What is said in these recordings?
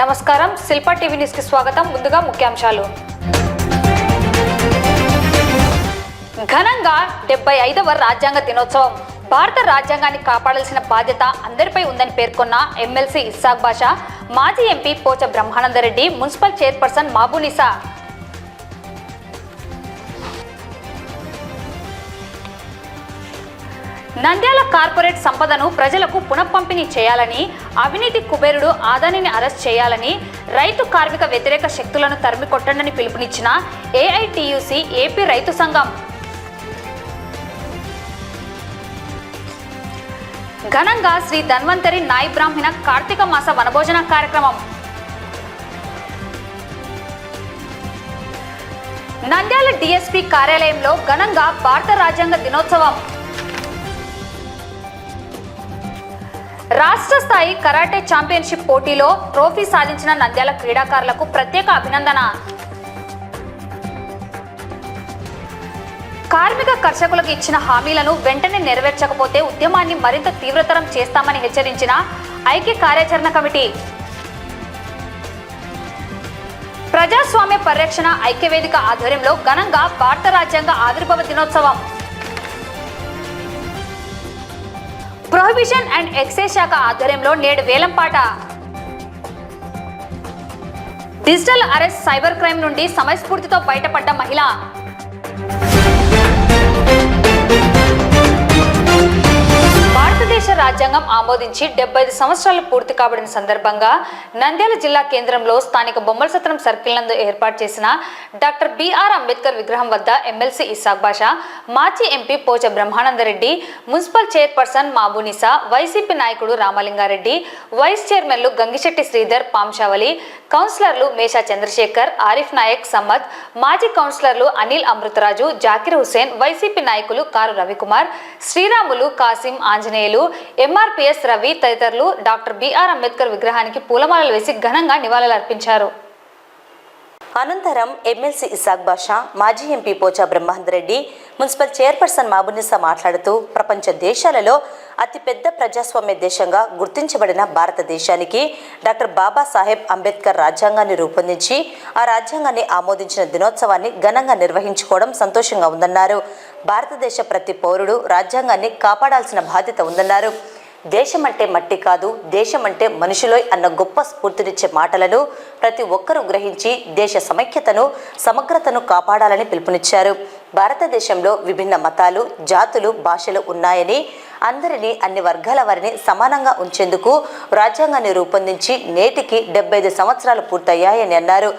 నమస్కారం శిల్ప TV news కి స్వాగతం. ముందుగా ముఖ్యాంశాలు. ఘనంగా 75వ రాజ్యాంగ దినోత్సవం. భారత రాజ్యాంగాన్ని కాపాడాల్సిన బాధ్యత అందరిపై ఉందని పేర్కొన్న ఎమ్మెల్సీ ఇస్సాక్ బాషా, మాజీ MP Pocha Brahmanandareddy, municipal chairperson Mahabunisa. Nandyal corporate సంపదను ప్రజలకు పునఃపంపిణీ చేయాలని, అవినీతి కుబేరుడు ఆదానిని అరెస్ట్ చేయాలని, రైతు కార్మిక వ్యతిరేక శక్తులను తరిమికొట్టండని పిలుపునిచ్చిన ఏఐటియుసి ఏపీ రైతు సంఘం. ఘనంగా శ్రీ ధన్వంతరి నాయి బ్రాహ్మణ కార్తీక మాస వనభోజన కార్యక్రమం. నంద్యాల డిఎస్పీ కార్యాలయంలో ఘనంగా భారత రాజ్యాంగ దినోత్సవం. రాష్ట్ర స్థాయి కరాటే ఛాంపియన్షిప్ పోటీలో ట్రోఫీ సాధించిన నంద్యాల క్రీడాకారులకు ప్రత్యేక అభినందన. కార్మిక కర్షకులకు ఇచ్చిన హామీలను వెంటనే నెరవేర్చకపోతే ఉద్యమాన్ని మరింత తీవ్రతరం చేస్తామని హెచ్చరించిన ఐక్య కార్యాచరణ కమిటీ. ప్రజాస్వామ్య పరిరక్షణ ఐక్యవేదిక ఆధ్వర్యంలో ఘనంగా భారత రాజ్యాంగ ఆవిర్భావ దినోత్సవం. ప్రొహిబిషన్ అండ్ ఎక్సైజ్ శాఖ ఆధ్వర్యంలో నేడు వేలంపాట. డిజిటల్ అరెస్ట్ సైబర్ క్రైమ్ నుండి సమయస్ఫూర్తితో బయటపడ్డ మహిళ. భారతదేశ రాజ్యాంగం ఆమోదించి 75 సంవత్సరాలు పూర్తి కాబడిన సందర్భంగా నంద్యాల జిల్లా కేంద్రంలో స్థానిక బొమ్మల సత్రం సర్కిల్ నందు ఏర్పాటు చేసిన డాక్టర్ బిఆర్ అంబేద్కర్ విగ్రహం వద్ద ఎమ్మెల్సీ ఇస్సాక్ బాషా, మాజీ MP Pocha Brahmanandareddy, municipal chairperson మహబూనిసా, YCP నాయకుడు రామలింగారెడ్డి, వైస్ చైర్మన్లు గంగిశెట్టి శ్రీధర్, పాంశావలి, కౌన్సిలర్లు మేషా చంద్రశేఖర్, ఆరిఫ్ నాయక్, సమ్మద్, మాజీ కౌన్సిలర్లు అనిల్ అమృతరాజు, జాకిర్ హుసేన్, వైసీపీ నాయకులు కారు రవికుమార్, శ్రీరాములు, కాసిం, ఆంజనేయులు, ఎంఆర్పిఎస్ రవి తదితరులు డాక్టర్ బిఆర్ అంబేద్కర్ విగ్రహానికి పూలమాలలు వేసి ఘనంగా నివాళులర్పించారు. అనంతరం ఎమ్మెల్సీ ఇస్సాక్ బాషా, మాజీ ఎంపీ పోచా బ్రహ్మానందరెడ్డి, మున్సిపల్ చైర్పర్సన్ మహబూనిసా మాట్లాడుతూ ప్రపంచ దేశాలలో అతిపెద్ద ప్రజాస్వామ్య దేశంగా గుర్తించబడిన భారతదేశానికి డాక్టర్ బాబాసాహెబ్ అంబేద్కర్ రాజ్యాంగాన్ని రూపొందించి ఆ రాజ్యాంగాన్ని ఆమోదించిన దినోత్సవాన్ని ఘనంగా నిర్వహించుకోవడం సంతోషంగా ఉందన్నారు. భారతదేశ ప్రతి పౌరుడు రాజ్యాంగాన్ని కాపాడాల్సిన బాధ్యత ఉందన్నారు. దేశం అంటే మట్టి కాదు, దేశం అంటే మనుషులోయ్ అన్న గొప్ప స్ఫూర్తినిచ్చే మాటలను ప్రతి ఒక్కరూ గ్రహించి దేశ సమైక్యతను, సమగ్రతను కాపాడాలని పిలుపునిచ్చారు. భారతదేశంలో విభిన్న మతాలు, జాతులు, భాషలు ఉన్నాయని, అందరినీ, అన్ని వర్గాల వారిని సమానంగా ఉంచేందుకు రాజ్యాంగాన్ని రూపొందించి నేటికి 75 సంవత్సరాలు పూర్తయ్యాయని అన్నారు.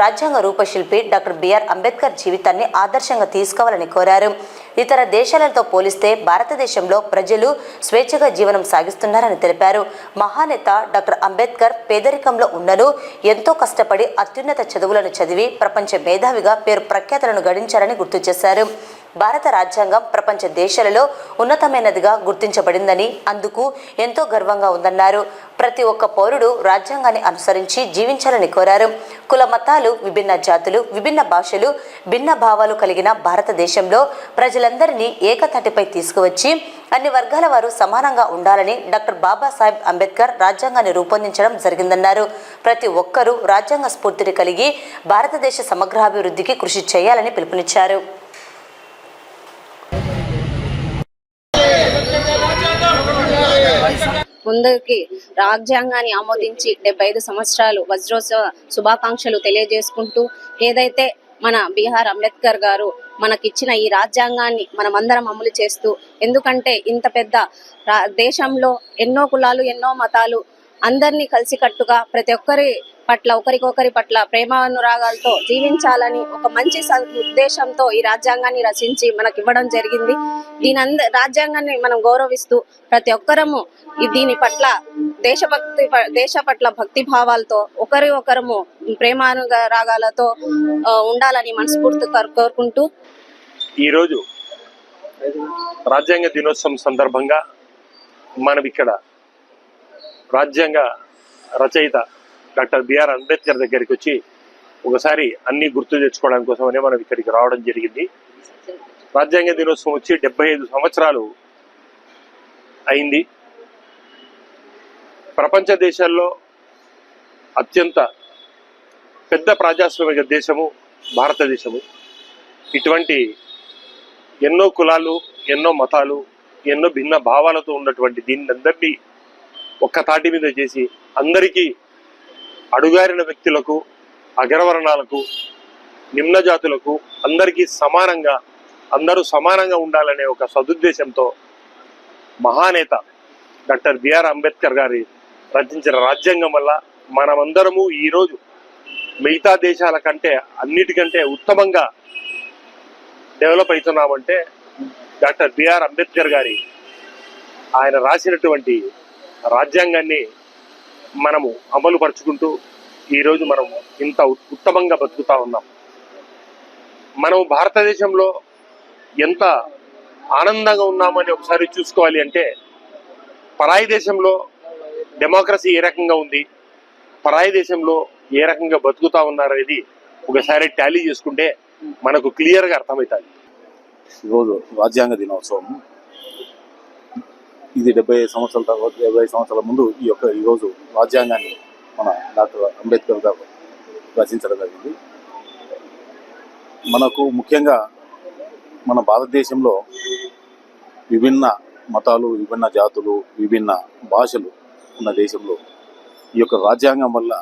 రాజ్యాంగ రూపశిల్పి డాక్టర్ బిఆర్ అంబేద్కర్ జీవితాన్ని ఆదర్శంగా తీసుకోవాలని కోరారు. ఇతర దేశాలతో పోలిస్తే భారతదేశంలో ప్రజలు స్వేచ్ఛగా జీవనం సాగిస్తున్నారని తెలిపారు. మహానేత డాక్టర్ అంబేద్కర్ పేదరికంలో ఉన్నను ఎంతో కష్టపడి అత్యున్నత చదువులను చదివి ప్రపంచ మేధావిగా పేరు ప్రఖ్యాతులను గడించారని గుర్తు చేశారు. భారత రాజ్యాంగం ప్రపంచ దేశాలలో ఉన్నతమైనదిగా గుర్తించబడిందని, అందుకు ఎంతో గర్వంగా ఉందన్నారు. ప్రతి ఒక్క పౌరుడు రాజ్యాంగాన్ని అనుసరించి జీవించాలని కోరారు. కుల మతాలు, విభిన్న జాతులు, విభిన్న భాషలు, భిన్న భావాలు కలిగిన భారతదేశంలో ప్రజలందరినీ ఏకతాటిపై తీసుకువచ్చి అన్ని వర్గాల వారు సమానంగా ఉండాలని డాక్టర్ బాబాసాహెబ్ అంబేద్కర్ రాజ్యాంగాన్ని రూపొందించడం జరిగిందన్నారు. ప్రతి ఒక్కరూ రాజ్యాంగ స్ఫూర్తిని కలిగి భారతదేశ సమగ్రాభివృద్ధికి కృషి చేయాలని పిలుపునిచ్చారు. ముందుకి రాజ్యాంగాన్ని ఆమోదించి 75 సంవత్సరాలు వజ్రోత్సవ శుభాకాంక్షలు తెలియజేసుకుంటూ, ఏదైతే మన బిఆర్ అంబేద్కర్ గారు మనకిచ్చిన ఈ రాజ్యాంగాన్ని మనమందరం అమలు చేస్తూ, ఎందుకంటే ఇంత పెద్ద దేశంలో ఎన్నో కులాలు, ఎన్నో మతాలు, అందరినీ కలిసికట్టుగా ప్రతి ఒక్కరి పట్ల, ఒకరికొకరి పట్ల ప్రేమానురాగాలతో జీవించాలని ఒక మంచి ఉద్దేశంతో ఈ రాజ్యాంగాన్ని రచించి మనకి ఇవ్వడం జరిగింది. రాజ్యాంగాన్ని మనం గౌరవిస్తూ ప్రతి ఒక్కరము దీని పట్ల దేశ పట్ల భక్తి భావాలతో ఒకరి ఒకరము ప్రేమానురాగాలతో ఉండాలని మనస్ఫూర్తిగా కోరుకుంటూ, ఈరోజు రాజ్యాంగ దినోత్సవం సందర్భంగా మనం ఇక్కడ రాజ్యాంగ రచయిత డాక్టర్ బిఆర్ అంబేద్కర్ దగ్గరికి వచ్చి ఒకసారి అన్ని గుర్తు తెచ్చుకోవడం కోసమనే మనం ఇక్కడికి రావడం జరిగింది. రాజ్యాంగ దినోత్సవం వచ్చి 75 సంవత్సరాలు అయింది. ప్రపంచ దేశాల్లో అత్యంత పెద్ద ప్రజాస్వామిక దేశము భారతదేశము. ఇటువంటి ఎన్నో కులాలు, ఎన్నో మతాలు, ఎన్నో భిన్న భావాలతో ఉన్నటువంటి దీన్ని అందరినీ ఒక్క తాటి మీద చేసి అందరికీ అడుగారిన వ్యక్తులకు, అగ్రవర్ణాలకు, నిమ్న జాతులకు అందరికీ సమానంగా, అందరూ సమానంగా ఉండాలనే ఒక సదుద్దేశంతో మహానేత డాక్టర్ బిఆర్ అంబేద్కర్ గారి రచించిన రాజ్యాంగం వల్ల మనమందరము ఈరోజు మిగతా దేశాల కంటే అన్నిటికంటే ఉత్తమంగా డెవలప్ అవుతున్నామంటే డాక్టర్ బిఆర్ అంబేద్కర్ గారి ఆయన రాసినటువంటి రాజ్యాంగాన్ని మనము అమలు పరుచుకుంటూ ఈరోజు మనం ఇంత ఉత్తమంగా బతుకుతా ఉన్నాం. మనం భారతదేశంలో ఎంత ఆనందంగా ఉన్నామని ఒకసారి చూసుకోవాలి అంటే, పరాయి దేశంలో డెమోక్రసీ ఏ రకంగా ఉంది, పరాయి దేశంలో ఏ రకంగా బతుకుతా ఉన్నారనేది ఒకసారి టాలీ చేసుకుంటే మనకు క్లియర్గా అర్థమవుతుంది. ఈరోజు రాజ్యాంగ దినోత్సవం. ఇది 75 సంవత్సరాల తర్వాత, 75 సంవత్సరాల ముందు ఈరోజు రాజ్యాంగాన్ని మన డాక్టర్ అంబేద్కర్ గారు రచించడం జరిగింది. మనకు ముఖ్యంగా మన భారతదేశంలో విభిన్న మతాలు, విభిన్న జాతులు, విభిన్న భాషలు ఉన్న దేశంలో ఈ యొక్క రాజ్యాంగం వల్ల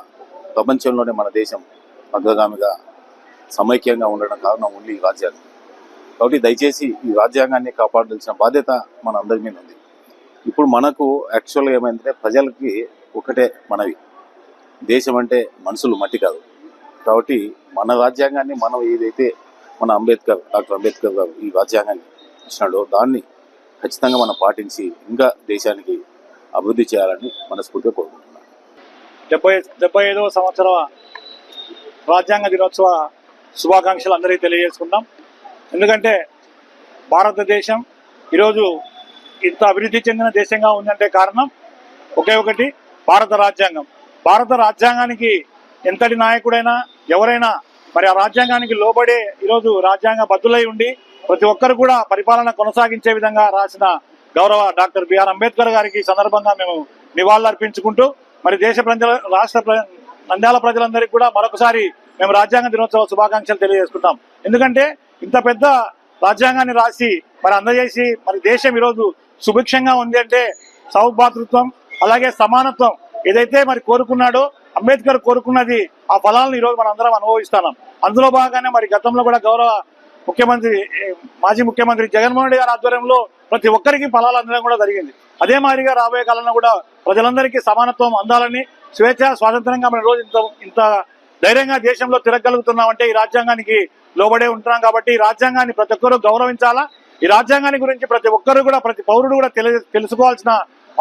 ప్రపంచంలోనే మన దేశం అగ్రగామిగా సమైక్యంగా ఉండడం కారణం ఓన్లీ ఈ రాజ్యాంగం. కాబట్టి దయచేసి ఈ రాజ్యాంగాన్ని కాపాడాల్సిన బాధ్యత మన అందరి మీద ఉంది. ఇప్పుడు మనకు యాక్చువల్గా ఏమైందంటే, ప్రజలకి ఒకటే మనవి, దేశం అంటే మనుషులు మట్టి కాదు. కాబట్టి మన రాజ్యాంగాన్ని మనం ఏదైతే మన డాక్టర్ అంబేద్కర్ గారు ఈ రాజ్యాంగాన్ని ఇచ్చినాడో దాన్ని ఖచ్చితంగా మనం పాటించి ఇంకా దేశానికి అభివృద్ధి చేయాలని మనస్ఫూర్తిగా కోరుకుంటున్నాను. 75వ సంవత్సర రాజ్యాంగ దినోత్సవ శుభాకాంక్షలు అందరికీ తెలియజేసుకుంటాం. ఎందుకంటే భారతదేశం ఈరోజు ఇంత అభివృద్ధి చెందిన దేశంగా ఉందంటే కారణం ఒకే ఒకటి, భారత రాజ్యాంగం. భారత రాజ్యాంగానికి ఎంతటి నాయకుడైనా ఎవరైనా మరి ఆ రాజ్యాంగానికి లోబడే ఈరోజు రాజ్యాంగ బద్దులై ఉండి ప్రతి ఒక్కరు కూడా పరిపాలన కొనసాగించే విధంగా రాసిన గౌరవ డాక్టర్ బిఆర్ అంబేద్కర్ గారికి సందర్భంగా మేము నివాళులర్పించుకుంటూ మరి దేశ ప్రజల, నంద్యాల ప్రజలందరికీ కూడా మరొకసారి మేము రాజ్యాంగ దినోత్సవ శుభాకాంక్షలు తెలియజేసుకుంటాం. ఎందుకంటే ఇంత పెద్ద రాజ్యాంగాన్ని రాసి మరి అందజేసి మరి దేశం ఈరోజు సుభిక్షంగా ఉంది అంటే సౌభాతృత్వం అలాగే సమానత్వం ఏదైతే మరి కోరుకున్నాడో అంబేద్కర్ కోరుకున్నది, ఆ ఫలాలను ఈరోజు మనం అందరం అనుభవిస్తున్నాం. అందులో భాగంగానే మరి గతంలో కూడా గౌరవ మాజీ ముఖ్యమంత్రి జగన్మోహన్ రెడ్డి గారి ఆధ్వర్యంలో ప్రతి ఒక్కరికి ఫలాలు అందడం కూడా జరిగింది. అదే మాదిరిగా రాబోయే కాలంలో కూడా ప్రజలందరికీ సమానత్వం అందాలని, స్వేచ్ఛ స్వాతంత్రంగా మన రోజు ఇంత ధైర్యంగా దేశంలో తిరగలుగుతున్నామంటే ఈ రాజ్యాంగానికి లోబడే ఉంటున్నాం. కాబట్టి ఈ రాజ్యాంగాన్ని ప్రతి ఒక్కరూ గౌరవించాలా. ఈ రాజ్యాంగాన్ని గురించి ప్రతి ఒక్కరు కూడా, ప్రతి పౌరుడు కూడా తెలుసుకోవాల్సిన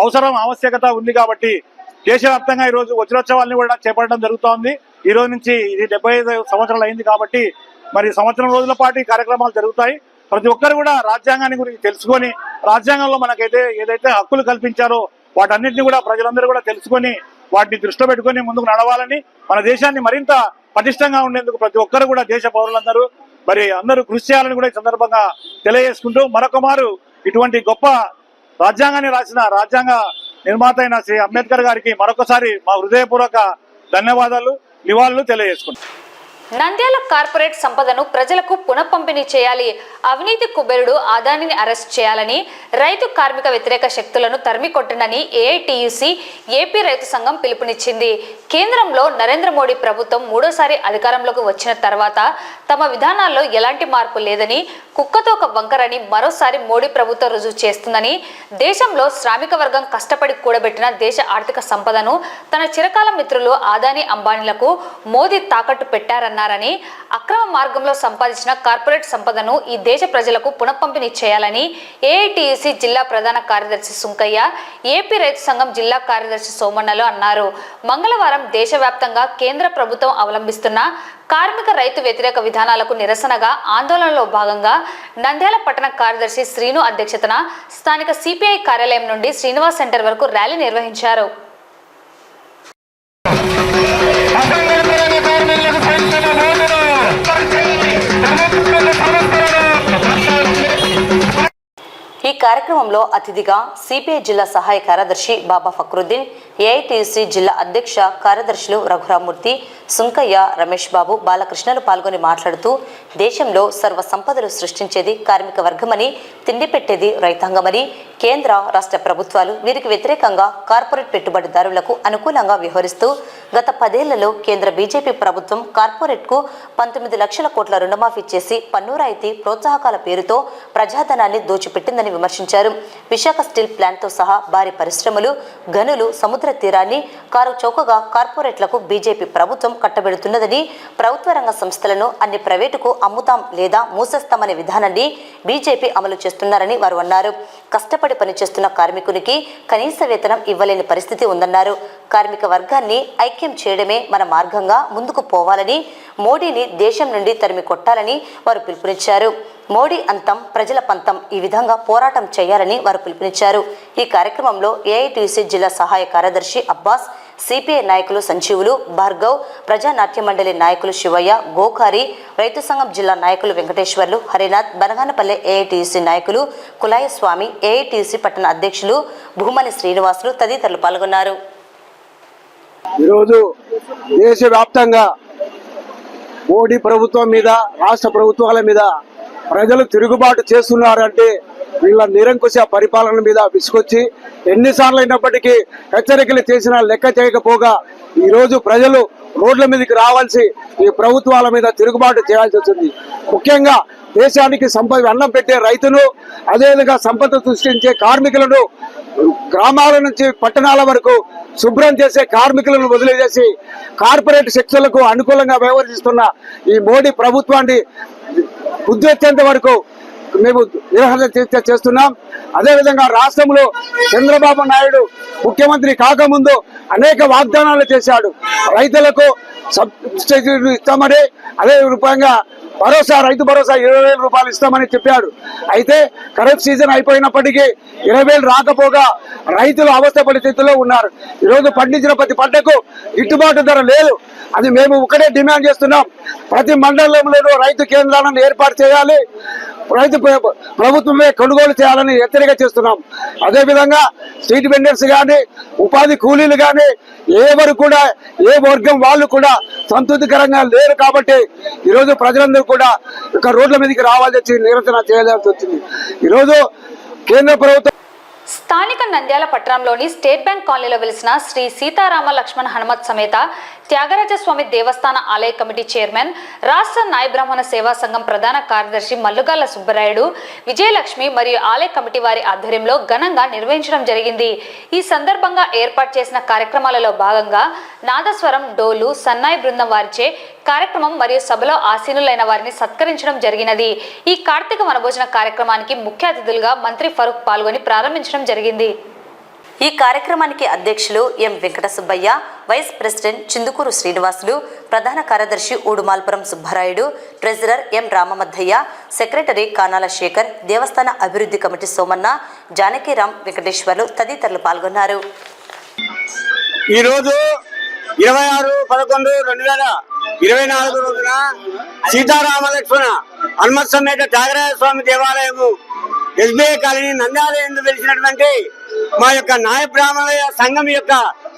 అవసరం, ఆవశ్యకత ఉంది. కాబట్టి దేశవ్యాప్తంగా ఈరోజు వజ్రోత్సవాల్ని కూడా చేపట్టడం జరుగుతోంది. ఈ రోజు నుంచి ఇది 75 సంవత్సరాలు అయింది కాబట్టి మరి సంవత్సరం రోజుల పాటు ఈ కార్యక్రమాలు జరుగుతాయి. ప్రతి ఒక్కరు కూడా రాజ్యాంగాన్ని గురించి తెలుసుకొని, రాజ్యాంగంలో మనకైతే ఏదైతే హక్కులు కల్పించారో వాటన్నిటిని కూడా ప్రజలందరూ కూడా తెలుసుకొని వాటిని దృష్టిలో పెట్టుకొని ముందుకు నడవాలని, మన దేశాన్ని మరింత పటిష్టంగా ఉండేందుకు ప్రతి ఒక్కరు కూడా దేశ పౌరులందరూ మరి అందరూ కృషి చేయాలని కూడా ఈ సందర్భంగా తెలియజేసుకుంటూ, మరొక మారు ఇటువంటి గొప్ప రాజ్యాంగాన్ని రాసిన రాజ్యాంగ నిర్మాత అయిన శ్రీ అంబేద్కర్ గారికి మరొకసారి మా హృదయపూర్వక ధన్యవాదాలు, నివాళులు తెలియజేసుకుంటాం. నంద్యాల కార్పొరేట్ సంపదను ప్రజలకు పునఃపంపిణీ చేయాలి, అవినీతి కుబేరుడు అదానిని అరెస్ట్ చేయాలని, రైతు కార్మిక వ్యతిరేక శక్తులను తరిమి కొట్టనని ఏఐటియుసి ఏపీ రైతు సంఘం పిలుపునిచ్చింది. కేంద్రంలో నరేంద్ర మోడీ ప్రభుత్వం మూడోసారి అధికారంలోకి వచ్చిన తర్వాత తమ విధానాల్లో ఎలాంటి మార్పు లేదని, కుక్కతో ఒక వంకరని మరోసారి మోడీ ప్రభుత్వం రుజువు చేస్తుందని, దేశంలో శ్రామిక వర్గం కష్టపడి కూడబెట్టిన దేశ ఆర్థిక సంపదను తన చిరకాల మిత్రులు అదానీ అంబానీలకు మోదీ తాకట్టు పెట్టారని, అక్రమ మార్గంలో సంపాదించిన కార్పొరేట్ సంపదను ఈ దేశ ప్రజలకు పునఃపంపిణీ చేయాలని ఏఐటియుసి జిల్లా ప్రధాన కార్యదర్శి సుంకయ్య, ఏపీ రైతు సంఘం జిల్లా కార్యదర్శి సోమన్నలు అన్నారు. మంగళవారం దేశవ్యాప్తంగా కేంద్ర ప్రభుత్వం అవలంబిస్తున్న కార్మిక రైతు వ్యతిరేక విధానాలకు నిరసనగా ఆందోళనలో భాగంగా నంద్యాల పట్టణ కార్యదర్శి శ్రీను అధ్యక్షతన స్థానిక సిపిఐ కార్యాలయం నుండి శ్రీనివాస్ సెంటర్ వరకు ర్యాలీ నిర్వహించారు. ఈ కార్యక్రమంలో అతిథిగా సిపిఐ జిల్లా సహాయ కార్యదర్శి బాబా ఫక్రుద్దీన్, ఏఐటీయూసీ జిల్లా అధ్యక్ష కార్యదర్శులు రఘురామూర్తి, సుంకయ్య, రమేష్ బాబు, బాలకృష్ణలు పాల్గొని మాట్లాడుతూ దేశంలో సర్వ సంపదలు సృష్టించేది కార్మిక వర్గమని, తిండి పెట్టేది రైతాంగమని, కేంద్ర రాష్ట్ర ప్రభుత్వాలు వీరికి వ్యతిరేకంగా కార్పొరేట్ పెట్టుబడిదారులకు అనుకూలంగా వ్యవహరిస్తూ గత 10 ఏళ్లలో కేంద్ర బీజేపీ ప్రభుత్వం కార్పొరేట్కు 19 లక్షల కోట్ల రుణమాఫీ చేసి పన్ను రాయితీ ప్రోత్సాహకాల పేరుతో ప్రజాధనాన్ని దోచిపెట్టిందని విమర్శించారు. విశాఖ స్టీల్ ప్లాంట్తో సహా భారీ పరిశ్రమలు, గనులు, సముద్ర తీరాన్ని కారు చౌకగా కార్పొరేట్లకు బీజేపీ ప్రభుత్వం కట్టబెడుతున్నదని, ప్రభుత్వ రంగ సంస్థలను అన్ని ప్రైవేటుకు అమ్ముతాం లేదా మూసేస్తామనే విధానాన్ని బీజేపీ అమలు చేస్తున్నారని వారు అన్నారు. కష్టపడి పనిచేస్తున్న కార్మికునికి కనీస వేతనం ఇవ్వలేని పరిస్థితి ఉందన్నారు. కార్మిక వర్గాన్ని ఐక్యం చేయడమే మన మార్గంగా ముందుకు పోవాలని, మోడీని దేశం నుండి తరిమి కొట్టాలని వారు పిలుపునిచ్చారు. మోడీ అంతం ప్రజల పంతం ఈ విధంగా పోరాటం చేయాలని వారు పిలుపునిచ్చారు. ఈ కార్యక్రమంలో ఏఐటీయూసీ జిల్లా సహాయ కార్యదర్శి అబ్బాస్, సిపిఐ నాయకులు సంజీవులు, భార్గవ్, ప్రజానాట్య మండలి నాయకులు శివయ్య, గోకారి, రైతు సంఘం జిల్లా నాయకులు వెంకటేశ్వర్లు, హరినాథ్, బనగానపల్లె ఏఐటీయూసీ నాయకులు కులాయస్వామి, ఏఐటీయూసీ పట్టణ అధ్యక్షులు భూమని శ్రీనివాసులు తదితరులు పాల్గొన్నారు. ఈరోజు దేశవ్యాప్తంగా మోడీ ప్రభుత్వం మీద, రాష్ట్ర ప్రభుత్వాల మీద ప్రజలు తిరుగుబాటు చేస్తున్నారంటే వీళ్ళ నిరంకుశ పరిపాలన మీద విసుకొచ్చి ఎన్నిసార్లు అయినప్పటికీ హెచ్చరికలు చేసినా లెక్క చేయకపోగా ఈరోజు ప్రజలు రోడ్ల మీదకి రావాల్సి ఈ ప్రభుత్వాల మీద తిరుగుబాటు చేయాల్సి వచ్చింది. ముఖ్యంగా దేశానికి సంపద అన్నం పెట్టే రైతును, అదేవిధంగా సంపద సృష్టించే కార్మికులను, గ్రామాల నుంచి పట్టణాల వరకు శుభ్రం చేసే కార్మికులను వదిలేసి కార్పొరేట్ శక్తులకు అనుకూలంగా వ్యవహరిస్తున్న ఈ మోడీ ప్రభుత్వాన్ని ఉద్దేశించేంత వరకు మేము నిరసన చేస్తున్నాం. అదేవిధంగా రాష్ట్రంలో చంద్రబాబు నాయుడు ముఖ్యమంత్రి కాకముందు అనేక వాగ్దానాలు చేశాడు. రైతులకు సబ్సిడీలు ఇస్తామని, అదే రూపంగా భరోసా, రైతు భరోసా 20,000 రూపాయలు ఇస్తామని చెప్పాడు. అయితే ఖరీఫ్ సీజన్ అయిపోయినప్పటికీ 20,000 రాకపోగా రైతులు అవస్థ పరిస్థితుల్లో ఉన్నారు. ఈరోజు పండించిన ప్రతి పంటకు గిట్టుబాటు ధర లేదు. అది మేము ఒకటే డిమాండ్ చేస్తున్నాం. ప్రతి మండలంలోనూ రైతు కేంద్రాలను ఏర్పాటు చేయాలి, రైతు ప్రభుత్వమే కొనుగోలు చేయాలని హెచ్చరిక చేస్తున్నాం. అదేవిధంగా స్ట్రీట్ వెండర్స్ కానీ, ఉపాధి కూలీలు కానీ ఎవరు కూడా, ఏ వర్గం వాళ్ళు కూడా సంతృప్తికరంగా లేరు. కాబట్టి ఈరోజు ప్రజలందరూ కూడా ఇక రోడ్ల మీదకి రావాల్సి నిరసన చేయాల్సి వచ్చింది. ఈరోజు కేంద్ర ప్రభుత్వం స్థానిక నంద్యాల పట్టణంలోని స్టేట్ బ్యాంక్ కాలనీలో వెలిసిన శ్రీ సీతారామ లక్ష్మణ్ హనుమత్ సమేత త్యాగరాజస్వామి దేవస్థాన ఆలయ కమిటీ చైర్మన్, రాష్ట్ర నాయ బ్రాహ్మణ సేవా సంఘం ప్రధాన కార్యదర్శి మల్లుగాల సుబ్బరాయుడు, విజయలక్ష్మి మరియు ఆలయ కమిటీ వారి ఆధ్వర్యంలో ఘనంగా నిర్వహించడం జరిగింది. ఈ సందర్భంగా ఏర్పాటు చేసిన కార్యక్రమాలలో భాగంగా నాదస్వరం, డోలు, సన్నాయి బృందం వారిచే కార్యక్రమం మరియు సభలో ఆసీనులైన వారిని సత్కరించడం జరిగినది. ఈ కార్తీక వనభోజన కార్యక్రమానికి ముఖ్య అతిథులుగా మంత్రి ఫరూక్ పాల్గొని ప్రారంభించడం జరిగింది. ఈ కార్యక్రమానికి అధ్యక్షులు M Venkata Subbaiah, vice president Chindukuru Srinivasulu, ప్రధాన కార్యదర్శి Udumalpuram Subbarayudu, treasurer M Ramamaddaiah, secretary Kanala Sekhar, దేవస్థాన అభివృద్ధి కమిటీ సోమన్న, జానకిరాం, వెంకటేశ్వర్లు తదితరులు పాల్గొన్నారు. ఈరోజు 26/11/2024 రోజున సీతారామ లక్ష్మణ హనుమత్ సమేత త్యాగరాజ స్వామి దేవాలయము ఎస్బీఐ కాలనీ నంద్యాల యందు వెలిసినటువంటి మా యొక్క నాయ బ్రాహ్మణ సంఘం యొక్క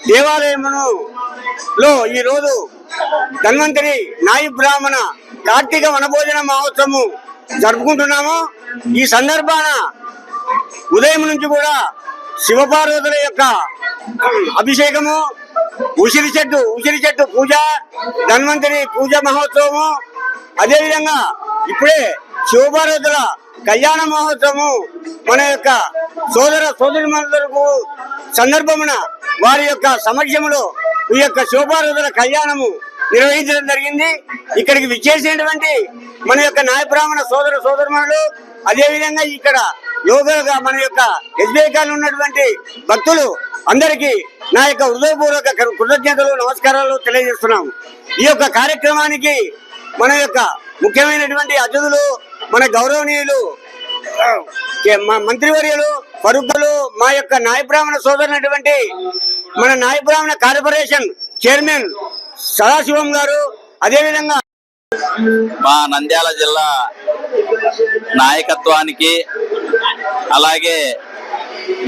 దేవాలయములో ఈరోజు ధన్వంతరి నాయ బ్రాహ్మణ కార్తీక వనభోజన మహోత్సవము జరుపుకుంటున్నాము. ఈ సందర్భాన ఉదయం నుంచి కూడా శివపార్వతుల యొక్క అభిషేకము, ఉసిరి చెట్టు పూజ, ధన్వంతరి పూజ మహోత్సవము, అదేవిధంగా ఇప్పుడే శివపార్వతుల కళ్యాణ మహోత్సవము మన యొక్క సోదరులకు సందర్భమున వారి యొక్క సమక్షములో ఈ యొక్క శివపార్వతుల కళ్యాణము నిర్వహించడం జరిగింది. ఇక్కడికి విచ్చేసినటువంటి మన యొక్క నాయ బ్రాహ్మణ సోదరుమణులు, అదేవిధంగా ఇక్కడ యోగగా మన యొక్క ఎస్బీఐ కాలంలో ఉన్నటువంటి భక్తులు అందరికీ నా యొక్క హృదయపూర్వక కృతజ్ఞతలు, నమస్కారాలు తెలియజేస్తున్నాము. ఈ యొక్క కార్యక్రమానికి మన యొక్క ముఖ్యమైనటువంటి అతిథులు, మన గౌరవనీయులు మంత్రివర్యులు ఫరూకులు, మా యొక్క నాయ బ్రాహ్మణ సోదరునటువంటి మన నాయ బ్రాహ్మణ కార్పొరేషన్ చైర్మన్ సదాశివం గారు, అదేవిధంగా మా నంద్యాల జిల్లా నాయకత్వానికి, అలాగే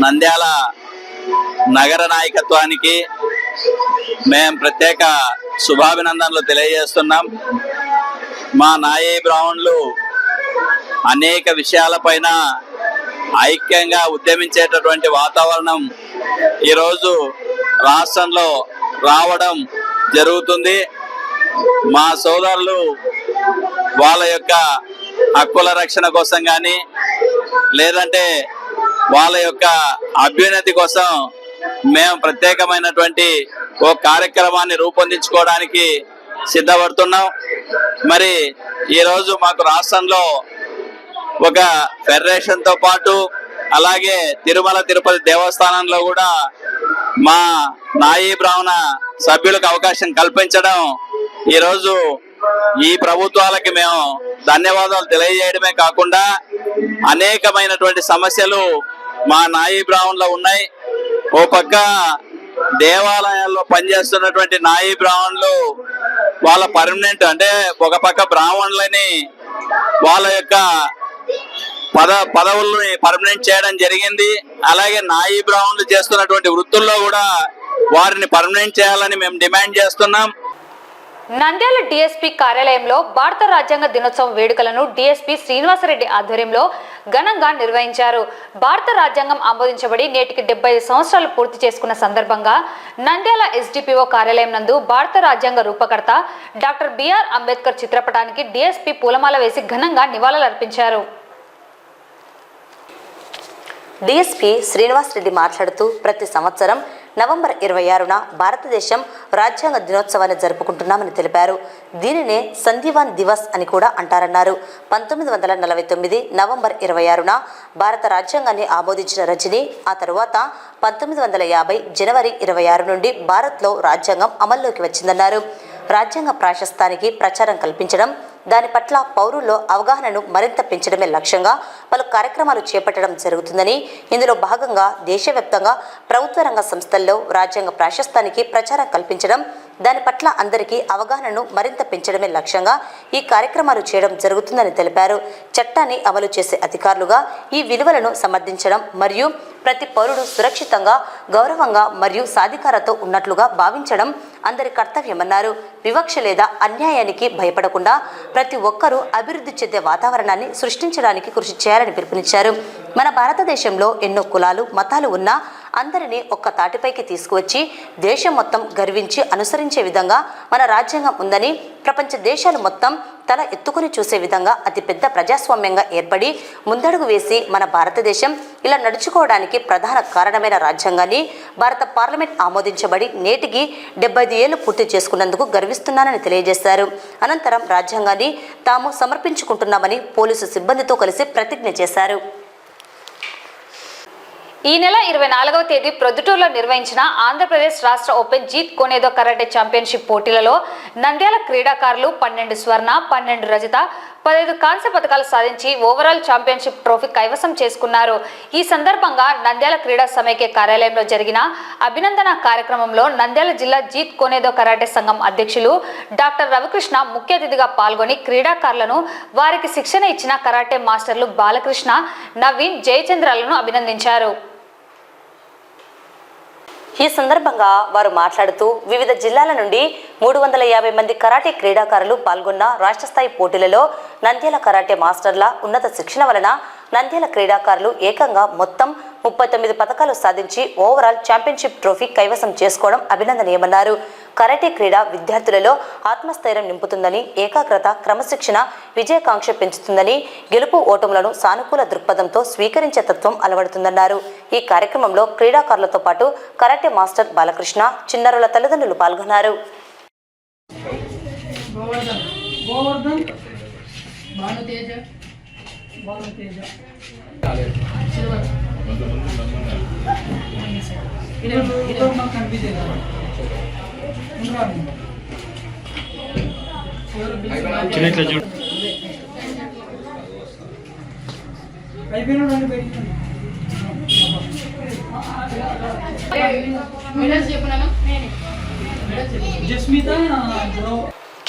నంద్యాల నగర నాయకత్వానికి మేము ప్రత్యేక శుభాభినందనలు తెలియజేస్తున్నాం. మా నాయీ బ్రాహ్మణులు అనేక విషయాలపైన ఐక్యంగా ఉద్యమించేటటువంటి వాతావరణం ఈరోజు రాష్ట్రంలో రావడం జరుగుతుంది. మా సోదరులు వాళ్ళ యొక్క హక్కుల రక్షణ కోసం కానీ లేదంటే వాళ్ళ యొక్క అభ్యున్నతి కోసం మేము ప్రత్యేకమైనటువంటి ఓ కార్యక్రమాన్ని రూపొందించుకోవడానికి సిద్ధపడుతున్నాం. మరి ఈరోజు మాకు రాష్ట్రంలో ఒక ఫెడరేషన్తో పాటు అలాగే తిరుమల తిరుపతి దేవస్థానంలో కూడా మా నాయీ బ్రాహ్మణ సభ్యులకు అవకాశం కల్పించడం ఈరోజు ఈ ప్రభుత్వాలకి మేము ధన్యవాదాలు తెలియజేయడమే కాకుండా అనేకమైనటువంటి సమస్యలు మా నాయీ బ్రాహ్మణులో ఉన్నాయి. ఓ పక్క దేవాలయాల్లో పనిచేస్తున్నటువంటి నాయీ బ్రాహ్మణులు వాళ్ళ పర్మనెంట్ అంటే ఒక పక్క బ్రాహ్మణులని వాళ్ళ యొక్క పదవుల్ని పర్మనెంట్ చేయడం జరిగింది. అలాగే నాయీ బ్రాహ్మణులు చేస్తున్నటువంటి వృత్తుల్లో కూడా వారిని పర్మనెంట్ చేయాలని మేము డిమాండ్ చేస్తున్నాం. నంద్యాల డీఎస్పీ కార్యాలయంలో భారత రాజ్యాంగ దినోత్సవం వేడుకలను డీఎస్పీ శ్రీనివాసరెడ్డి ఆధ్వర్యంలో ఘనంగా నిర్వహించారు. భారత రాజ్యాంగం ఆమోదించబడి నేటికి 75 సంవత్సరాలు పూర్తి చేసుకున్న సందర్భంగా నంద్యాల ఎస్డిపిఓ కార్యాలయం నందు భారత రాజ్యాంగ రూపకర్త డాక్టర్ బిఆర్ అంబేద్కర్ చిత్రపటానికి డీఎస్పీ పూలమాల వేసి ఘనంగా నివాళులర్పించారు. డీఎస్పీ శ్రీనివాసరెడ్డి మాట్లాడుతూ ప్రతి సంవత్సరం నవంబర్ 26న భారతదేశం రాజ్యాంగ దినోత్సవాన్ని జరుపుకుంటున్నామని తెలిపారు. దీనినే సంధివాన్ దివస్ అని కూడా అంటారన్నారు. 1949 నవంబర్ 26న భారత రాజ్యాంగాన్ని ఆమోదించిన రజని ఆ తరువాత 1950 జనవరి 26 నుండి భారత్లో రాజ్యాంగం అమల్లోకి వచ్చిందన్నారు. రాజ్యాంగ ప్రాశస్త్యానికి ప్రచారం కల్పించడం, దాని పట్ల పౌరుల్లో అవగాహనను మరింత పెంచడమే లక్ష్యంగా పలు కార్యక్రమాలు చేపట్టడం జరుగుతుందని, ఇందులో భాగంగా దేశవ్యాప్తంగా ప్రభుత్వ రంగ సంస్థల్లో రాజ్యాంగ ప్రాశస్త్యానికి ప్రచారం కల్పించడం, దాని పట్ల అందరికీ అవగాహనను మరింత పెంచడమే లక్ష్యంగా ఈ కార్యక్రమాలు చేయడం జరుగుతుందని తెలిపారు. చట్టాన్ని అమలు చేసే అధికారులుగా ఈ విలువలను సమర్థించడం మరియు ప్రతి పౌరుడు సురక్షితంగా, గౌరవంగా మరియు సాధికారతో ఉన్నట్లుగా భావించడం అందరి కర్తవ్యమన్నారు. వివక్ష లేదా అన్యాయానికి భయపడకుండా ప్రతి ఒక్కరూ అభివృద్ధి చెందే వాతావరణాన్ని సృష్టించడానికి కృషి చేయాలని పిలుపునిచ్చారు. మన భారతదేశంలో ఎన్నో కులాలు, మతాలు ఉన్నా అందరినీ ఒక్క తాటిపైకి తీసుకువచ్చి దేశం మొత్తం గర్వించి అనుసరించే విధంగా మన రాజ్యాంగం ఉందని, ప్రపంచ దేశాలు మొత్తం తల ఎత్తుకుని చూసే విధంగా అతిపెద్ద ప్రజాస్వామ్యంగా ఏర్పడి ముందడుగు వేసి మన భారతదేశం ఇలా నడుచుకోవడానికి ప్రధాన కారణమైన రాజ్యాంగాన్ని భారత పార్లమెంట్ ఆమోదించబడి నేటికి 75 ఏళ్లు పూర్తి చేసుకున్నందుకు గర్విస్తున్నానని తెలియజేశారు. అనంతరం రాజ్యాంగాన్ని తాము సమర్పించుకుంటున్నామని పోలీసు సిబ్బందితో కలిసి ప్రతిజ్ఞ చేశారు. ఈ నెల 24వ తేదీ ప్రొద్దుటూరులో నిర్వహించిన ఆంధ్రప్రదేశ్ రాష్ట్ర ఓపెన్ జీత్ కోనేదో కరాటే ఛాంపియన్షిప్ పోటీలలో నంద్యాల క్రీడాకారులు 12 స్వర్ణ, 12 రజత, 15 కాంస్య పథకాలు సాధించి ఓవరాల్ ఛాంపియన్షిప్ ట్రోఫీ కైవసం చేసుకున్నారు. ఈ సందర్భంగా నంద్యాల క్రీడా సమైక్య కార్యాలయంలో జరిగిన అభినందన కార్యక్రమంలో నంద్యాల జిల్లా జీత్ కోనేదో కరాటే సంఘం అధ్యక్షులు డాక్టర్ రవికృష్ణ ముఖ్య అతిథిగా పాల్గొని క్రీడాకారులను, వారికి శిక్షణ ఇచ్చిన కరాటే మాస్టర్లు బాలకృష్ణ, నవీన్, జయచంద్రాలను అభినందించారు. ఈ సందర్భంగా వారు మాట్లాడుతూ వివిధ జిల్లాల నుండి 350 మంది కరాటే క్రీడాకారులు పాల్గొన్న రాష్ట్ర స్థాయి పోటీలలో నంద్యాల కరాటే మాస్టర్ల ఉన్నత శిక్షణ వలన నంద్యాల క్రీడాకారులు ఏకంగా మొత్తం 39 పథకాలు సాధించి ఓవరాల్ ఛాంపియన్షిప్ ట్రోఫీ కైవసం చేసుకోవడం అభినందనీయమన్నారు. కరాటే క్రీడ విద్యార్థులలో ఆత్మస్థైర్యం నింపుతుందని, ఏకాగ్రత, క్రమశిక్షణ, విజయకాంక్ష పెంచుతుందని, గెలుపు ఓటములను సానుకూల దృక్పథంతో స్వీకరించే తత్వం అలవడుతుందన్నారు. ఈ కార్యక్రమంలో క్రీడాకారులతో పాటు కరాటే మాస్టర్ బాలకృష్ణ, చిన్నారుల తల్లిదండ్రులు పాల్గొన్నారు.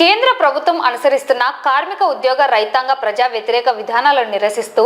కేంద్ర ప్రభుత్వం అనుసరిస్తున్న కార్మిక ఉద్యోగ రైతాంగ ప్రజా వ్యతిరేక విధానాలను నిరసిస్తూ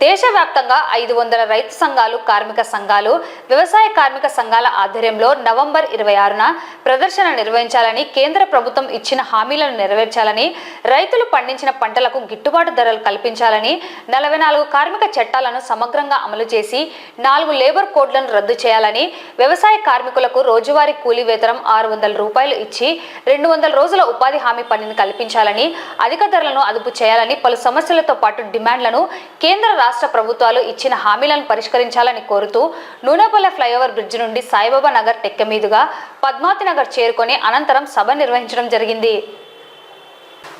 దేశవ్యాప్తంగా 500 రైతు సంఘాలు, కార్మిక సంఘాలు, వ్యవసాయ కార్మిక సంఘాల ఆధ్వర్యంలో నవంబర్ 26న ప్రదర్శన నిర్వహించాలని, కేంద్ర ప్రభుత్వం ఇచ్చిన హామీలను నెరవేర్చాలని, రైతులు పండించిన పంటలకు గిట్టుబాటు ధరలు కల్పించాలని, 44 కార్మిక చట్టాలను సమగ్రంగా అమలు చేసి 4 లేబర్ కోడ్లను రద్దు చేయాలని, వ్యవసాయ కార్మికులకు రోజువారీ కూలీ వేతనం 600 రూపాయలు ఇచ్చి 200 రోజుల ఉపాధి హామీ పనిని కల్పించాలని, అధిక ధరలను అదుపు చేయాలని పలు సమస్యలతో పాటు డిమాండ్లను కేంద్ర రాష్ట్ర ప్రభుత్వాలు ఇచ్చిన హామీలను పరిష్కరించాలని కోరుతూ నూనెపల్లె ఫ్లైఓవర్ బ్రిడ్జి నుండి సాయిబాబా నగర్ టెక్క మీదుగా పద్మావతి నగర్ చేరుకొని అనంతరం సభ నిర్వహించడం జరిగింది.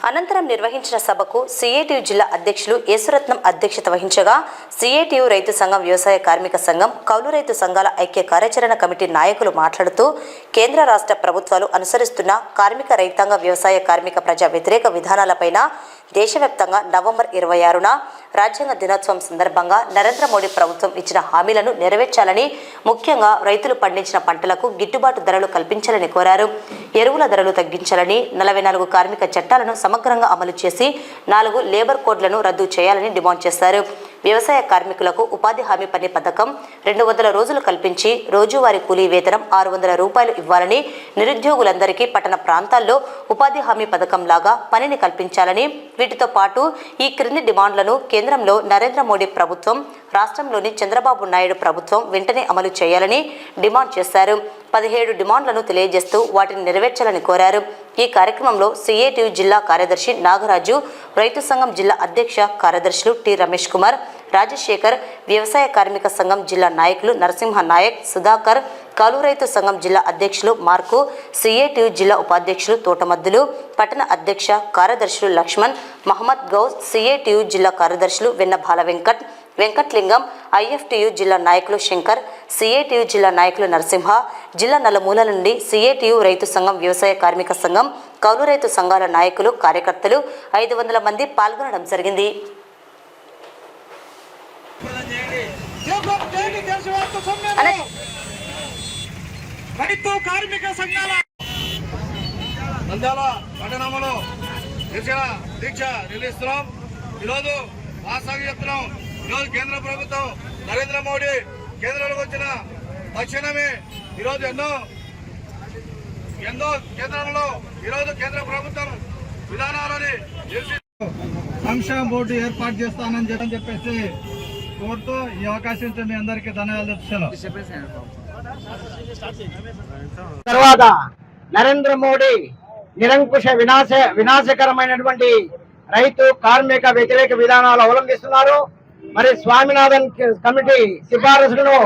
అనంతరం నిర్వహించిన సభకు సిఐటియు జిల్లా అధ్యక్షులు యేసురత్నం అధ్యక్షత వహించగా, సిఐటియు రైతు సంఘం, వ్యవసాయ కార్మిక సంఘం, కౌలు రైతు సంఘాల ఐక్య కార్యాచరణ కమిటీ నాయకులు మాట్లాడుతూ కేంద్ర రాష్ట్ర ప్రభుత్వాలు అనుసరిస్తున్న కార్మిక రైతాంగ, వ్యవసాయ కార్మిక ప్రజా వ్యతిరేక విధానాలపైన దేశవ్యాప్తంగా నవంబర్ 26న రాజ్యాంగ దినోత్సవం సందర్భంగా నరేంద్ర మోడీ ప్రభుత్వం ఇచ్చిన హామీలను నెరవేర్చాలని, ముఖ్యంగా రైతులు పండించిన పంటలకు గిట్టుబాటు ధరలు కల్పించాలని కోరారు. ఎరువుల ధరలు తగ్గించాలని, 44 కార్మిక చట్టాలను సమగ్రంగా అమలు చేసి 4 లేబర్ కోడ్లను రద్దు చేయాలని డిమాండ్ చేశారు. వ్యవసాయ కార్మికులకు ఉపాధి హామీ పని పథకం 200 రోజులు కల్పించి రోజువారీ కూలీ వేతనం 600 రూపాయలు ఇవ్వాలని, నిరుద్యోగులందరికీ పట్టణ ప్రాంతాల్లో ఉపాధి హామీ పథకం లాగా పనిని కల్పించాలని, వీటితో పాటు ఈ క్రింది డిమాండ్లను కేంద్రంలో నరేంద్ర మోడీ ప్రభుత్వం, రాష్ట్రంలోని చంద్రబాబు నాయుడు ప్రభుత్వం వెంటనే అమలు చేయాలని డిమాండ్ చేశారు. 17 డిమాండ్లను తెలియజేస్తూ వాటిని నెరవేర్చాలని కోరారు. ఈ కార్యక్రమంలో సిఐటియు జిల్లా కార్యదర్శి నాగరాజు, రైతు సంఘం జిల్లా అధ్యక్ష కార్యదర్శులు టి రమేష్ కుమార్, రాజశేఖర్, వ్యవసాయ కార్మిక సంఘం జిల్లా నాయకులు నరసింహ నాయక్, సుధాకర్, కౌలు రైతు సంఘం జిల్లా అధ్యక్షులు మార్కు, సిఐటియు జిల్లా ఉపాధ్యక్షులు తోటమద్దులు, పట్టణ అధ్యక్ష కార్యదర్శులు లక్ష్మణ్, మహమ్మద్ గౌస్, సిఐటియు జిల్లా కార్యదర్శులు వెన్న బాల వెంకట్లింగం, ఐఎఫ్టియు జిల్లా నాయకులు శంకర్, సిఐటియు జిల్లా నాయకులు నరసింహ, జిల్లా నలుమూలల నుండి సిఐటియు రైతు సంఘం, వ్యవసాయ కార్మిక సంఘం, కౌలు రైతు సంఘాల నాయకులు, కార్యకర్తలు 500 మంది పాల్గొనడం జరిగింది. రైతు కార్మిక సంఘాల నంద్యాల పట్టణంలో దీక్ష నిర్వహిస్తున్నాం. ఈరోజు వాస్తవం చెప్తున్నాం. ఈరోజు కేంద్ర ప్రభుత్వం నరేంద్ర మోడీ కేంద్రంలోకి వచ్చిన తక్షణమే ఈరోజు ఎన్నో కేంద్రంలో ఈరోజు కేంద్ర ప్రభుత్వం విధానాలని సంక్షేమ బోర్డు ఏర్పాటు చేస్తానని చెప్పేసి కోరుతూ ఈ అవకాశం ఇచ్చిన మీ అందరికీ ధన్యవాదాలు చెప్తున్నాను. తర్వాత నరేంద్ర మోడీ నిరంకుశ వినాశకరమైనటువంటి రైతు కార్మిక వ్యతిరేక విధానాలు అవలంబిస్తున్నారు. మరి స్వామినాథన్ కమిటీ సిఫారసులను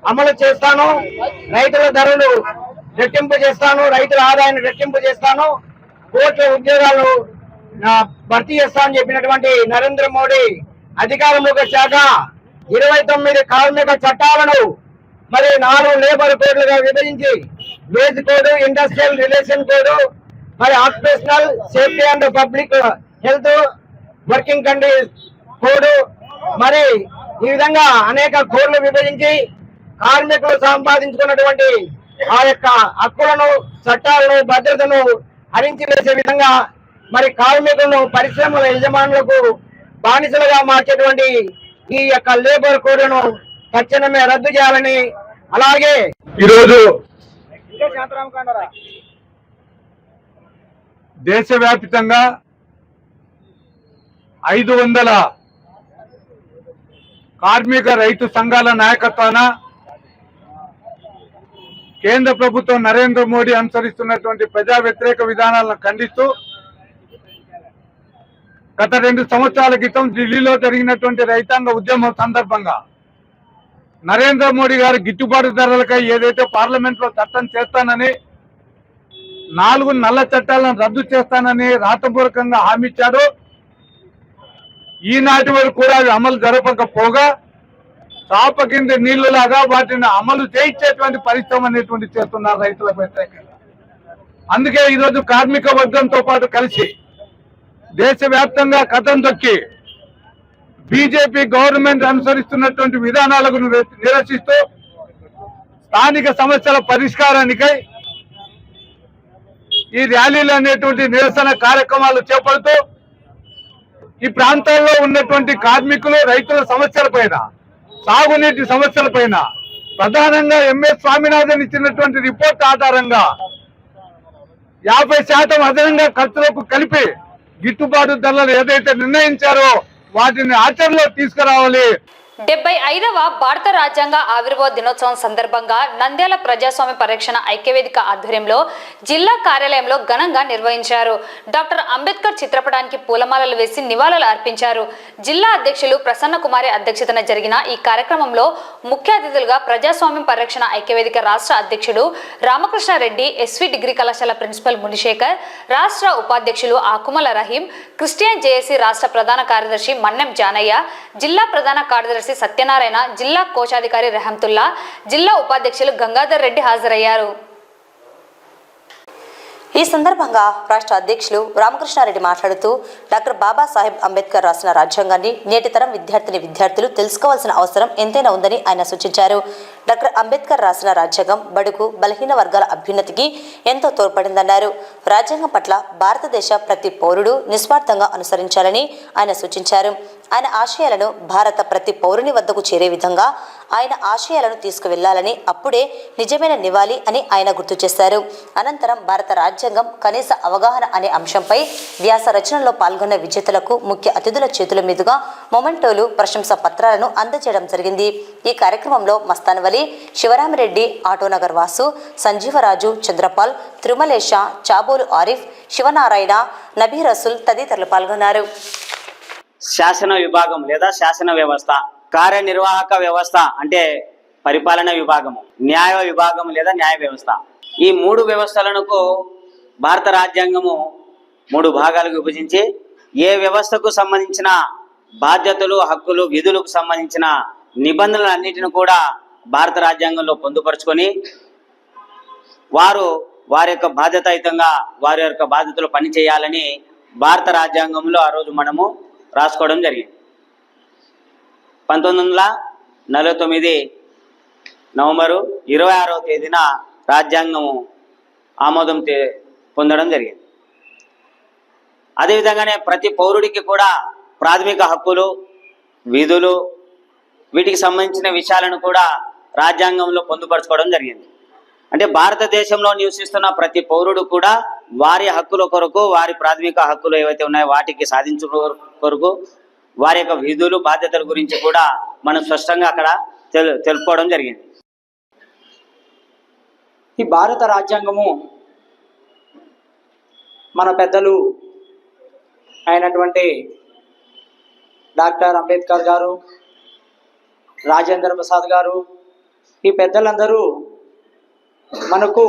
అమలు చేస్తాను, రైతుల ధరలు రెట్టింపు చేస్తాను, రైతుల ఆదాయాన్ని రెట్టింపు చేస్తాను, కోట్ల ఉద్యోగాలు భర్తీ చేస్తానని చెప్పినటువంటి నరేంద్ర మోడీ అధికారంలోకి వచ్చాక 29 కార్మిక చట్టాలను మరి 4 లేబర్ కోడ్లుగా విభజించి wage code, industrial relation code, మరి occupational safety and public health working condition code, మరి ఈ విధంగా అనేక కోడ్లు విభజించి కార్మికులు సంపాదించుకున్నటువంటి ఆ యొక్క హక్కులను, చట్టాలను, భద్రతను హరించి వేసే విధంగా మరి కార్మికులను పరిశ్రమల యజమానులకు బానిసలుగా మార్చేటువంటి ఈ యొక్క లేబర్ కోడ్ను తక్షణమే రద్దు చేయాలని, అలాగే ఈరోజు దేశవ్యాప్తంగా 500 కార్మిక రైతు సంఘాల నాయకత్వాన కేంద్ర ప్రభుత్వం నరేంద్ర మోడీ అనుసరిస్తున్నటువంటి ప్రజా వ్యతిరేక విధానాలను ఖండిస్తూ గత 2 సంవత్సరాల క్రితం ఢిల్లీలో జరిగినటువంటి రైతాంగ ఉద్యమం సందర్భంగా నరేంద్ర మోడీ గారు గిట్టుబాటు ధరలకై ఏదైతే పార్లమెంట్ లో చట్టం చేస్తానని 4 నల్ల చట్టాలను రద్దు చేస్తానని రాతపూర్వకంగా హామీ ఇచ్చారు. ఈనాటి వరకు కూడా అవి అమలు జరపకపోగా చాప కింద నీళ్లులాగా వాటిని అమలు చేయించేటువంటి పరిశ్రమ అనేటువంటి చేస్తున్నారు రైతుల వ్యతిరేకంగా. అందుకే ఈరోజు కార్మిక వర్గంతో పాటు కలిసి దేశవ్యాప్తంగా కథం తొక్కి బీజేపీ గవర్నమెంట్ అనుసరిస్తున్నటువంటి విధానాలకు నిరసిస్తూ స్థానిక సమస్యల పరిష్కారానికై ఈ ర్యాలీలు అనేటువంటి నిరసన కార్యక్రమాలు చేపడుతూ ఈ ప్రాంతాల్లో ఉన్నటువంటి కార్మికులు రైతుల సమస్యల పైన, సాగునీటి సమస్యల పైన, ప్రధానంగా ఎంఎస్ స్వామినాథన్ ఇచ్చినటువంటి రిపోర్ట్ ఆధారంగా 50% అదనంగా ఖర్చులకు కలిపి గిట్టుబాటు ధరలు ఏదైతే నిర్ణయించారో వాటిని ఆచరణలో తీసుకురావాలి. 75వ భారత రాజ్యాంగ ఆవిర్భావ దినోత్సవం సందర్భంగా నంద్యాల ప్రజాస్వామ్య పరిరక్షణ ఐక్యవేదిక ఆధ్వర్యంలో జిల్లా కార్యాలయంలో ఘనంగా నిర్వహించారు. డాక్టర్ అంబేద్కర్ చిత్రపటానికి పూలమాలలు వేసి నివాళులు అర్పించారు. జిల్లా అధ్యక్షులు ప్రసన్న కుమారి అధ్యక్షతన జరిగిన ఈ కార్యక్రమంలో ముఖ్య అతిథులుగా ప్రజాస్వామ్య పరిరక్షణ ఐక్యవేదిక రాష్ట్ర అధ్యక్షుడు రామకృష్ణారెడ్డి, ఎస్వి డిగ్రీ కళాశాల ప్రిన్సిపల్ మునిశేఖర్, రాష్ట్ర ఉపాధ్యక్షులు ఆకుమల రహీం, క్రిస్టియన్ జేఏసీ రాష్ట్ర ప్రధాన కార్యదర్శి మన్నెం జానయ్య, జిల్లా ప్రధాన కార్యదర్శి సత్యనారాయణ, జిల్లా కోశాధికారి రెహంతుల్లా, జిల్లా ఉపాధ్యక్షులు గంగాధర్ రెడ్డి హాజరయ్యారు. ఈ సందర్భంగా రాష్ట్ర అధ్యక్షులు రామకృష్ణారెడ్డి మాట్లాడుతూ డాక్టర్ బాబాసాహెబ్ అంబేద్కర్ రాసిన రాజ్యాంగాన్ని నేటి తరం విద్యార్థులు తెలుసుకోవాల్సిన అవసరం ఎంతైనా ఉందని ఆయన సూచించారు. డాక్టర్ అంబేద్కర్ రాసిన రాజ్యాంగం బడుగు బలహీన వర్గాల అభ్యున్నతికి ఎంతో తోడ్పడిందన్నారు. రాజ్యాంగం పట్ల భారతదేశ ప్రతి పౌరుడు నిస్వార్థంగా అనుసరించాలని ఆయన సూచించారు. ఆయన ఆశయాలను భారత ప్రతి పౌరుని వద్దకు చేరే విధంగా ఆయన ఆశయాలను తీసుకువెళ్లాలని, అప్పుడే నిజమైన నివాళి అని ఆయన గుర్తు చేశారు. అనంతరం భారత రాజ్యాంగం కనీస అవగాహన అనే అంశంపై వ్యాస రచనలో పాల్గొన్న విజేతలకు ముఖ్య అతిథుల చేతుల మీదుగా మొమెంటోలు, ప్రశంసా పత్రాలను అందజేయడం జరిగింది. ఈ కార్యక్రమంలో మస్తానవలి, శివరామిరెడ్డి, ఆటోనగర్ వాసు, సంజీవరాజు, చంద్రపాల్, తిరుమలేశ, చాబోలు ఆరిఫ్, శివనారాయణ, నబీ రసూల్ తదితరులు పాల్గొన్నారు. శాసన విభాగం లేదా శాసన వ్యవస్థ, కార్యనిర్వాహక వ్యవస్థ అంటే పరిపాలన విభాగము, న్యాయ విభాగం లేదా న్యాయ వ్యవస్థ. ఈ 3 వ్యవస్థలను భారత రాజ్యాంగము 3 భాగాలకు విభజించి ఏ వ్యవస్థకు సంబంధించిన బాధ్యతలు, హక్కులు, విధులకు సంబంధించిన నిబంధనలన్నిటిని కూడా భారత రాజ్యాంగంలో పొందుపరుచుకొని వారి యొక్క బాధ్యతాయుతంగా వారి యొక్క బాధ్యతలు పనిచేయాలని భారత రాజ్యాంగంలో ఆ రోజు మనము రాసుకోవడం జరిగింది. 1949 నవంబరు 26వ తేదీన రాజ్యాంగము ఆమోదం పొందడం జరిగింది. అదేవిధంగానే ప్రతి పౌరుడికి కూడా ప్రాథమిక హక్కులు, విధులు, వీటికి సంబంధించిన విషయాలను కూడా రాజ్యాంగంలో పొందుపరచుకోవడం జరిగింది. అంటే భారతదేశంలో నివసిస్తున్న ప్రతి పౌరుడు కూడా వారి హక్కుల కొరకు, వారి ప్రాథమిక హక్కులు ఏవైతే ఉన్నాయో వాటికి సాధించు కొరకు వారి యొక్క విధులు, బాధ్యతల గురించి కూడా మనం స్పష్టంగా అక్కడ తెలుపుకోవడం జరిగింది. ఈ భారత రాజ్యాంగము మన పెద్దలు అయినటువంటి డాక్టర్ అంబేద్కర్ గారు, రాజేంద్ర ప్రసాద్ గారు, ఈ పెద్దలందరూ మనకు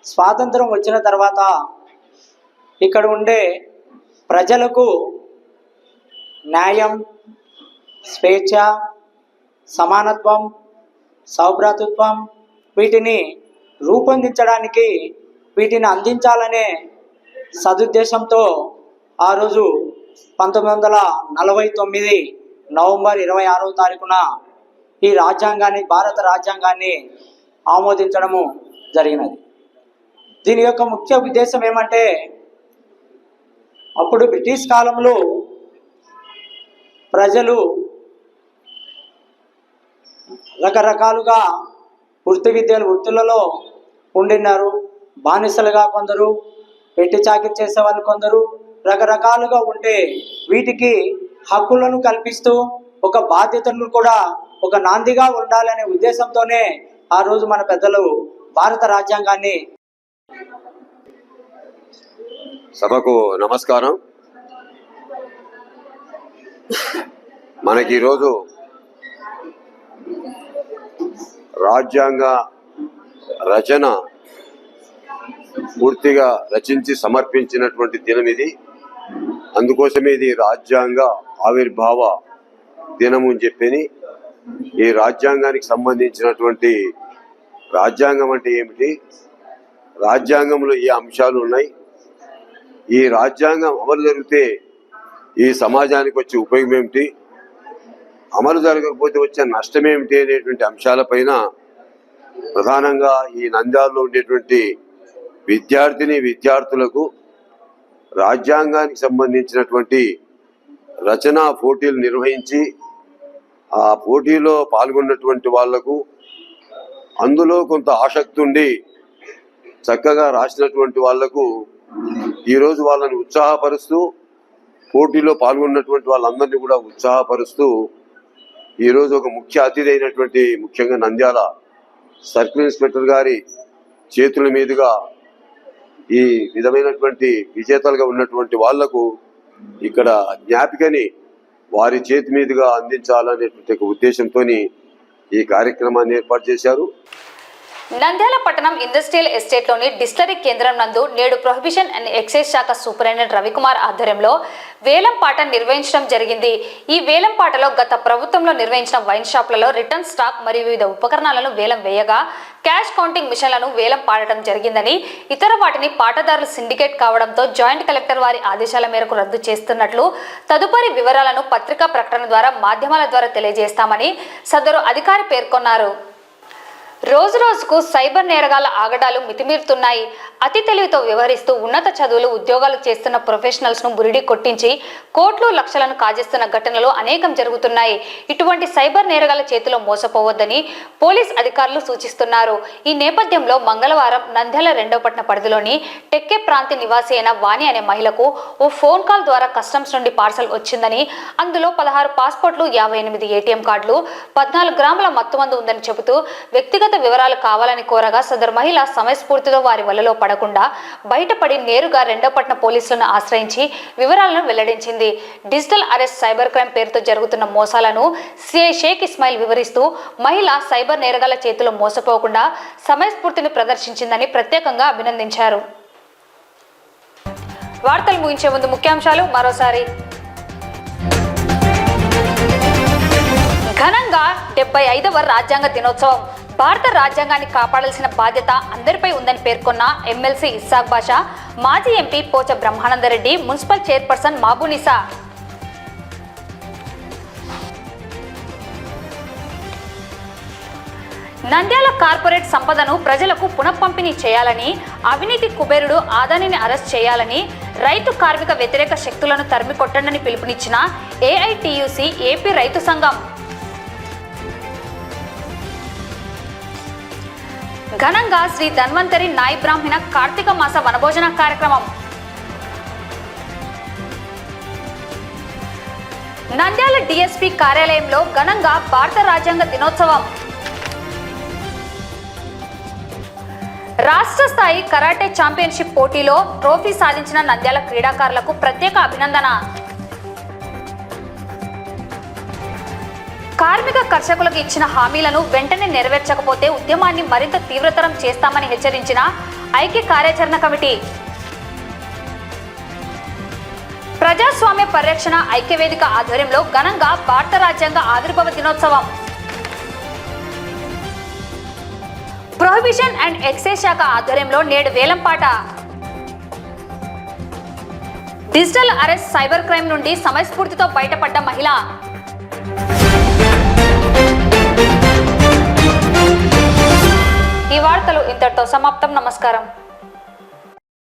స్వాతంత్రం వచ్చిన తర్వాత ఇక్కడ ఉండే ప్రజలకు న్యాయం, స్వేచ్ఛ, సమానత్వం, సౌభ్రాతృత్వం వీటిని రూపొందించడానికి, వీటిని అందించాలనే సదుద్దేశంతో ఆ రోజు 1949 నవంబర్ 26వ తారీఖున ఈ రాజ్యాంగాన్ని, భారత రాజ్యాంగాన్ని ఆమోదించడము జరిగినది. దీని యొక్క ముఖ్య ఉద్దేశం ఏమంటే, అప్పుడు బ్రిటిష్ కాలంలో ప్రజలు రకరకాలుగా వృత్తులలో ఉండినారు. బానిసలుగా కొందరు, పెట్టి చాకిరి చేసేవాళ్ళు కొందరు, రకరకాలుగా ఉంటే వీటికి హక్కులను కల్పిస్తూ ఒక బాధ్యతను కూడా ఒక నాందిగా ఉండాలనే ఉద్దేశంతోనే ఆ రోజు మన పెద్దలు భారత రాజ్యాంగాన్ని. సభకు నమస్కారం. మనకి ఈరోజు రాజ్యాంగ రచన పూర్తిగా రచించి సమర్పించినటువంటి దినం ఇది. అందుకోసమే ఇది రాజ్యాంగ ఆవిర్భావ దినము అని చెప్పని, ఈ రాజ్యాంగానికి సంబంధించినటువంటి రాజ్యాంగం అంటే ఏమిటి, రాజ్యాంగంలో ఏ అంశాలు ఉన్నాయి, ఈ రాజ్యాంగం అమలు జరిగితే ఈ సమాజానికి వచ్చే ఉపయోగం ఏమిటి, అమలు జరగకపోతే వచ్చే నష్టం ఏమిటి అనేటువంటి అంశాలపైన ప్రధానంగా ఈ నంద్యాలలో ఉండేటువంటి విద్యార్థులకు రాజ్యాంగానికి సంబంధించినటువంటి రచనా పోటీలు నిర్వహించి ఆ పోటీలో పాల్గొన్నటువంటి వాళ్లకు అందులో కొంత ఆసక్తి ఉండి చక్కగా రాసినటువంటి వాళ్లకు ఈరోజు వాళ్ళని ఉత్సాహపరుస్తూ పోటీలో పాల్గొన్నటువంటి వాళ్ళందరినీ కూడా ఉత్సాహపరుస్తూ ఈరోజు ఒక ముఖ్య అతిథి అయినటువంటి ముఖ్యంగా నంద్యాల సర్కిల్ ఇన్స్పెక్టర్ గారి చేతుల మీదుగా ఈ విధమైనటువంటి విజేతలుగా ఉన్నటువంటి వాళ్లకు ఇక్కడ జ్ఞాపికని వారి చేతి మీదుగా అందించాలనేటువంటి ఉద్దేశంతో ఈ కార్యక్రమాన్ని ఏర్పాటు చేశారు. నంద్యాల పట్టణం ఇండస్ట్రియల్ ఎస్టేట్లోని డిస్టిలరీ కేంద్రం నందు నేడు ప్రొహిబిషన్ అండ్ ఎక్సైజ్ శాఖ సూపరింటెండెంట్ రవికుమార్ ఆధ్వర్యంలో వేలం పాట నిర్వహించడం జరిగింది. ఈ వేలం పాటలో గత ప్రభుత్వంలో నిర్వహించిన వైన్ షాపులలో రిటర్న్ స్టాక్ మరియు వివిధ ఉపకరణాలను వేలం వేయగా క్యాష్ కౌంటింగ్ మిషన్లను వేలం పాడటం జరిగిందని, ఇతర వాటిని పాటదారులు సిండికేట్ కావడంతో జాయింట్ కలెక్టర్ వారి ఆదేశాల మేరకు రద్దు చేస్తున్నట్లు, తదుపరి వివరాలను పత్రికా ప్రకటన ద్వారా మాధ్యమాల ద్వారా తెలియజేస్తామని సదరు అధికారి పేర్కొన్నారు. రోజు రోజుకు సైబర్ నేరగాళ్ల ఆగడాలు మితిమీరుతున్నాయి. అతి తెలివితో వ్యవహరిస్తూ ఉన్నత చదువులు ఉద్యోగాలు చేస్తున్న ప్రొఫెషనల్స్ ను బురిడి కొట్టించి కోట్లు లక్షలను కాజేస్తున్న ఘటనలు అనేకం జరుగుతున్నాయి. ఇటువంటి సైబర్ నేరగాళ్ల చేతిలో మోసపోవద్దని పోలీస్ అధికారులు సూచిస్తున్నారు. ఈ నేపథ్యంలో మంగళవారం నంద్యాల 2వ పట్టణ పరిధిలోని టెక్కే ప్రాంత నివాసి అయిన వాణి అనే మహిళకు ఓ ఫోన్ కాల్ ద్వారా కస్టమ్స్ నుండి పార్సల్ వచ్చిందని, అందులో 16 పాస్పోర్ట్లు, 58 ఏటీఎం కార్డులు, 14 గ్రాముల మత్తుమందు ఉందని చెబుతూ వ్యక్తిగత వివరాలు కావాలని కోరగా సదరు మహిళ సమయస్ఫూర్తితో వారి వలలో పడకుండా బయటపడి నేరుగా 2వ పట్టణ పోలీసులను ఆశ్రయించి వివరాలను వెల్లడించింది. డిజిటల్ అరెస్ట్ సైబర్ క్రైమ్ పేరుతో జరుగుతున్న మోసాలను సిఐ షేక్ ఇస్మాయిల్ వివరిస్తూ మహిళ సైబర్ నేరగాళ్ల చేతిలో మోసపోకుండా సమయస్ఫూర్తిని ప్రదర్శించిందని ప్రత్యేకంగా అభినందించారు. వార్తలు ముగించే ముందు ముఖ్యాంశాలు మరోసారి. ఘనంగా 75వ రాజ్యాంగ దినోత్సవం. భారత రాజ్యాంగాన్ని కాపాడాల్సిన బాధ్యత అందరిపై ఉందని పేర్కొన్న ఎమ్మెల్సీ ఇస్సాక్ బాషా, మాజీ MP Pocha Brahmanandareddy, municipal chairperson Mabunisa. Nandyal corporate సంపదను ప్రజలకు పునఃపంపిణీ చేయాలని, అవినీతి కుబేరుడు ఆదానిని అరెస్ట్ చేయాలని, రైతు కార్మిక వ్యతిరేక శక్తులను తరిమికొట్టండని పిలుపునిచ్చిన ఏఐటియుసి ఏపీ రైతు సంఘం. ఘనంగా శ్రీ ధన్వంతరి నాయి బ్రాహ్మణ కార్తీక మాస వనభోజన కార్యక్రమం. నంద్యాల డిఎస్పీ కార్యాలయంలో ఘనంగా భారత రాజ్యాంగ దినోత్సవం. రాష్ట్ర స్థాయి కరాటే ఛాంపియన్షిప్ పోటీలో ట్రోఫీ సాధించిన నంద్యాల క్రీడాకారులకు ప్రత్యేక అభినందన. కార్మిక కర్షకులకు ఇచ్చిన హామీలను వెంటనే నెరవేర్చకపోతే ఉద్యమాన్ని మరింత తీవ్రతరం చేస్తామని హెచ్చరించిన ఐక్య కార్యాచరణ కమిటీ. ప్రజాస్వామ్య పరిరక్షణ ఐక్యవేదిక ఆధ్వర్యంలో ఘనంగా భారత రాజ్యాంగ ఆవిర్భావ దినోత్సవం. ప్రొహిబిషన్ అండ్ ఎక్సైజ్ శాఖ ఆధ్వర్యంలో నేడు వేలంపాట. డిజిటల్ అరెస్ట్ సైబర్ క్రైమ్ నుండి సమయస్ఫూర్తితో బయటపడ్డ మహిళ. ఈ వార్తలు ఇంతటితో సమాప్తం. నమస్కారం.